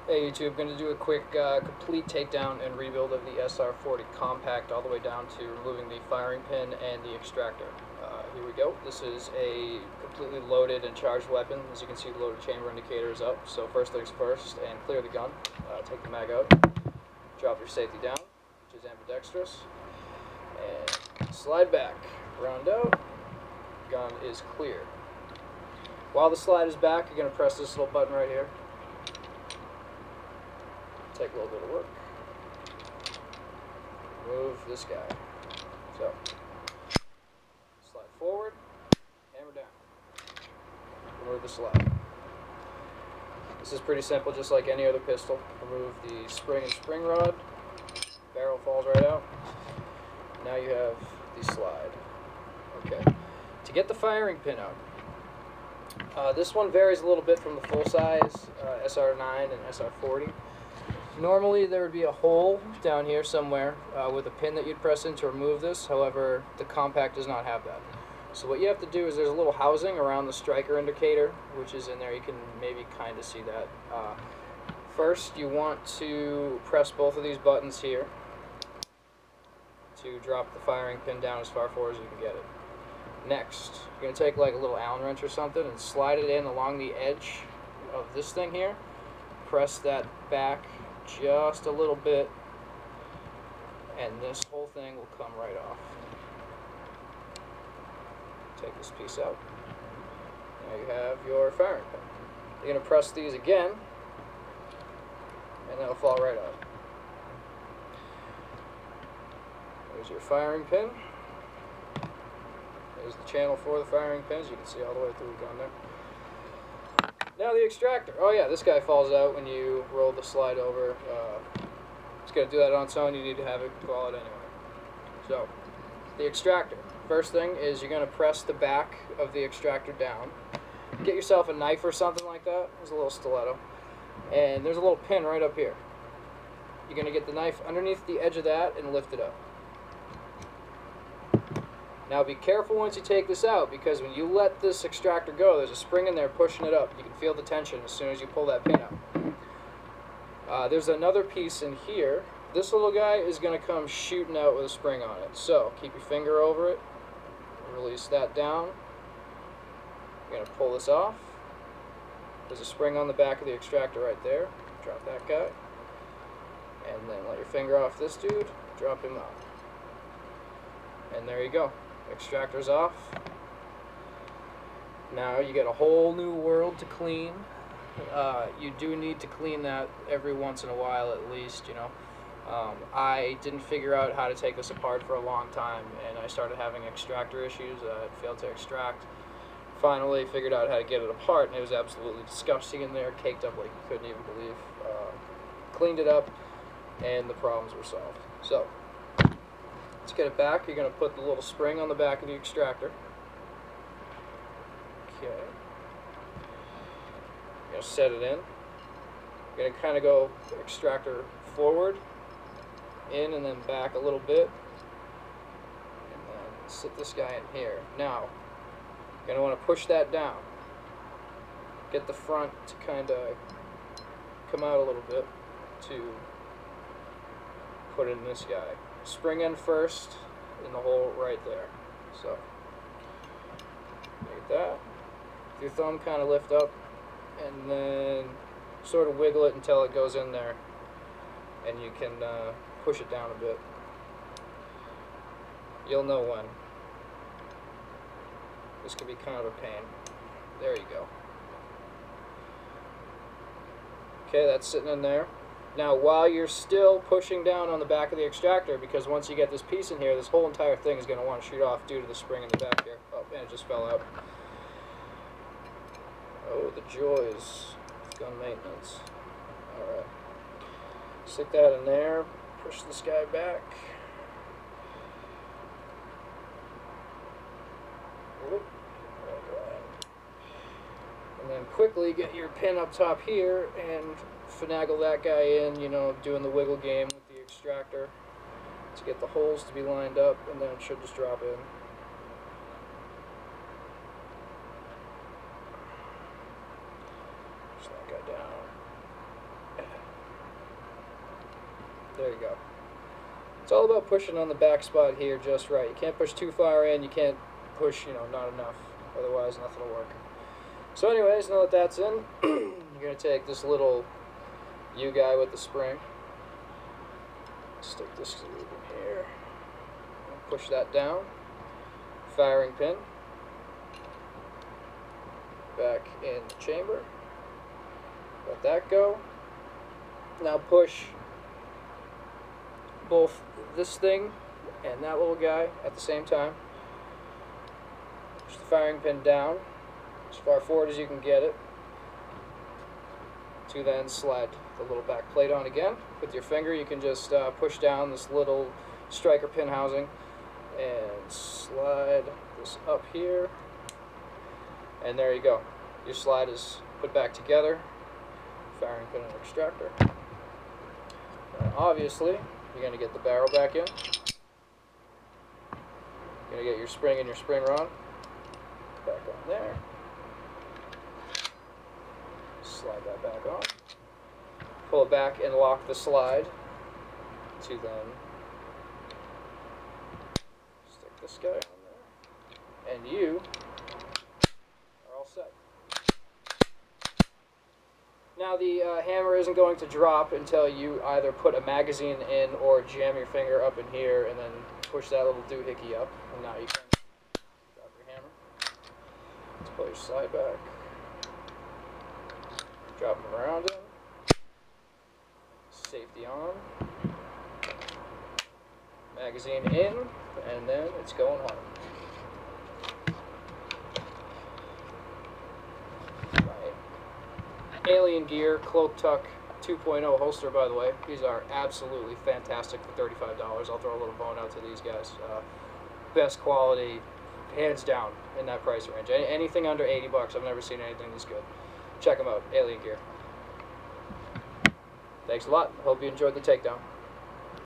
Hey YouTube, going to do a quick complete takedown and rebuild of the sr40 compact all the way down to removing the firing pin and the extractor. Here we go. This is a completely loaded and charged weapon. As you can see, the loaded chamber indicator is up. So first things first, and clear the gun. Take the mag out. Drop your safety down, which is ambidextrous. And slide back. Round out. Gun is clear. While the slide is back, you're going to press this little button right here. Take a little bit of work. Move this guy. So, slide forward, hammer down. Remove the slide. This is pretty simple, just like any other pistol. Remove the spring and spring rod. Barrel falls right out. Now you have the slide. Okay. To get the firing pin out, this one varies a little bit from the full size SR9 and SR40. Normally there would be a hole down here somewhere with a pin that you'd press in to remove this. However, the compact does not have that. So what you have to do is there's a little housing around the striker indicator, which is in there. You can maybe kind of see that. First, you want to press both of these buttons here to drop the firing pin down as far forward as you can get it. Next, you're going to take like a little Allen wrench or something and slide it in along the edge of this thing here. Press that back just a little bit, and this whole thing will come right off. Take this piece out. Now you have your firing pin. You're going to press these again, and that'll fall right out. There's your firing pin. There's the channel for the firing pins. You can see all the way through the gun there. Now the extractor. Oh yeah, this guy falls out when you roll the slide over. It's going to do that on its own. You need to have it fall out anyway. So, the extractor. First thing is you're going to press the back of the extractor down. Get yourself a knife or something like that. There's a little stiletto. And there's a little pin right up here. You're going to get the knife underneath the edge of that and lift it up. Now be careful once you take this out, because when you let this extractor go, there's a spring in there pushing it up. You can feel the tension as soon as you pull that pin out. There's another piece in here. This little guy is going to come shooting out with a spring on it. So keep your finger over it. Release that down. You're going to pull this off. There's a spring on the back of the extractor right there. Drop that guy. And then let your finger off this dude. Drop him out. And there you go. Extractor's off. Now you get a whole new world to clean. You do need to clean that every once in a while at least, you know. I didn't figure out how to take this apart for a long time, and I started having extractor issues. It failed to extract. Finally figured out how to get it apart, and it was absolutely disgusting in there, caked up like you couldn't even believe. Cleaned it up, and the problems were solved. So, let's get it back. You're going to put the little spring on the back of the extractor. Okay. You're going to set it in. You're going to kind of go extractor forward, in, and then back a little bit. And then sit this guy in here. Now, you're going to want to push that down. Get the front to kind of come out a little bit to put in this guy. Spring in first in the hole right there. So, like that. Your thumb kind of lift up, and then sort of wiggle it until it goes in there, and you can push it down a bit. You'll know when. This can be kind of a pain. There you go. Okay, that's sitting in there. Now, while you're still pushing down on the back of the extractor, because once you get this piece in here, this whole entire thing is going to want to shoot off due to the spring in the back here. Oh, and it just fell out. Oh, the joys of gun maintenance. Alright. Stick that in there. Push this guy back. Whoop. And then quickly get your pin up top here and finagle that guy in, you know, doing the wiggle game with the extractor to get the holes to be lined up, and then it should just drop in. Push that guy down. There you go. It's all about pushing on the back spot here just right. You can't push too far in, you can't push, not enough. Otherwise, nothing will work. So anyways, now that that's in, you're going to take this little U-guy with the spring, stick this in here, and push that down, firing pin, back in the chamber, let that go. Now push both this thing and that little guy at the same time. Push the firing pin down as far forward as you can get it, to then slide the little back plate on again. With your finger you can just push down this little striker pin housing and slide this up here, and there you go. Your slide is put back together, firing pin and extractor. Now obviously you're going to get the barrel back in. You're going to get your spring and your spring rod back on there. Slide that back on. Pull it back and lock the slide to then stick this guy on there. And you are all set. Now the hammer isn't going to drop until you either put a magazine in or jam your finger up in here and then push that little doohickey up. And now you can drop your hammer. Let's pull your slide back. Drop them around in. Safety on. Magazine in, and then it's going home. Alien Gear Cloak Tuck 2.0 holster, by the way. These are absolutely fantastic for $35. I'll throw a little bone out to these guys. Best quality, hands down, in that price range. Anything under 80 bucks, I've never seen anything this good. Check them out, Alien Gear. Thanks a lot. Hope you enjoyed the takedown.